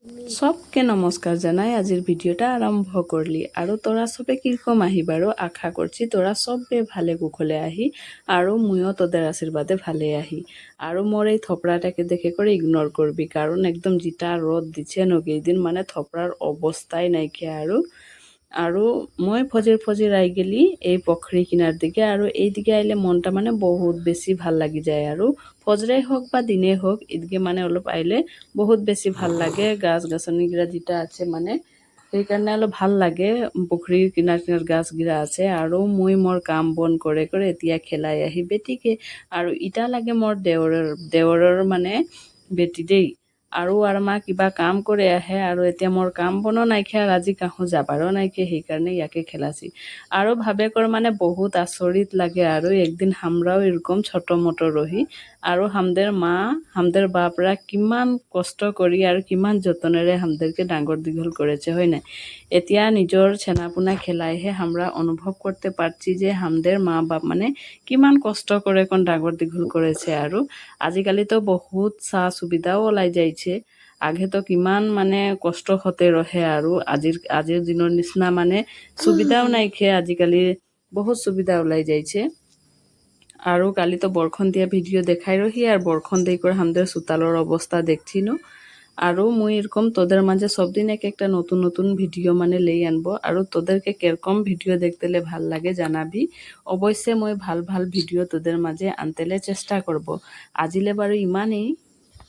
सबके नमस्कार জানাই আজিৰ ভিডিওটা আৰম্ভ কৰলি আৰু তোৰা সবে কিৰকম আহিবাৰও আশা কৰছি তোৰা সবে ভালে কুশলে আহি আৰু ময়ও তোদেৰ আশীৰ্বাদে ভালে আহি আৰু মোৰ এই থপড়াটাকে দেখে কৰে ইগনোৰ কৰবি কাৰণ একদম যেটা ৰোদ দিচ্ছে নগেইদিন মানে থপড়াৰ অবস্থাই নাইকিয়া আৰু মই ফজিৰ আই গেলি এই পুখুৰী কিনাৰ দিকে আৰু এই দিকে আইলে মনটা মানে বহুত বেশি ভাল লাগি যায় আৰু ফজরাই হোক বা দিনে হোক এদিকে মানে অলপ আইলে বহুত বেশি ভাল লাগে গাছ গাছনিগিরা যেটা আছে মানে সেইকাৰণে অলপ ভাল লাগে পুখুৰীৰ কিনাৰ গাছগিৰা আছে আৰু মই মোৰ কাম বন কৰে কৰে এতিয়া খেলাই আহি বেটিকে আৰু ইটা লাগে মোৰ দেওৰৰ মানে বেটি দেই আৰু মা কিবা কাম কৰে আহে আৰু এতিয়া মোৰ কাম বনো নাইকিয়া আজি কাহো যাবাৰও নাইকিয়া সেইকাৰণে ইয়াকে খেলাছি আৰু ভাবে কৰ মানে বহুত আচৰিত লাগে আৰু একদিন হামৰাও এৰকম ছোট মোটো ৰহি আৰু হামদেৰ মা হামদেৰ বাপৰা কিমান কষ্ট কৰি আৰু কিমান যতনেৰে হামদেরকে ডাঙর দীঘল করেছে হয় না এতিয়া নিজর ছেনাপোনা খেলাইহে আমরা অনুভব করতে পারছি যে হামদের মা বাপ মানে কিমান কষ্ট করে কোন ডাঙর দীঘল করেছে আৰু আজিকালি তো বহুত সা সুবিধাও ওলাই যাইছে আগে তো কিমান মানে কষ্ট হতে রহে আৰু আজিৰ দিনৰ নিচিনা মানে সুবিধাও নাইকিয়া আজিকালি বহুত সুবিধা ওলাই যাইছে আৰু কালি তো বৰষুণ দিয়া ভিডিও দেখাই ৰহি আৰ বৰষুণ দিয়ে কৰে আমাদেৰ চোতালৰ অবস্থা দেখছিল আৰু মই এরকম তোদের মাঝে সবদিন এক একটা নতুন নতুন ভিডিও মানে লেই আনবো আৰু তোদেরকে কেরকম ভিডিও দেখতেলে ভাল লাগে জানাবি অবশ্যই মই ভাল ভাল ভিডিও তোদের মাঝে আনতেলে চেষ্টা করব আজিলে বাৰু ইমানেই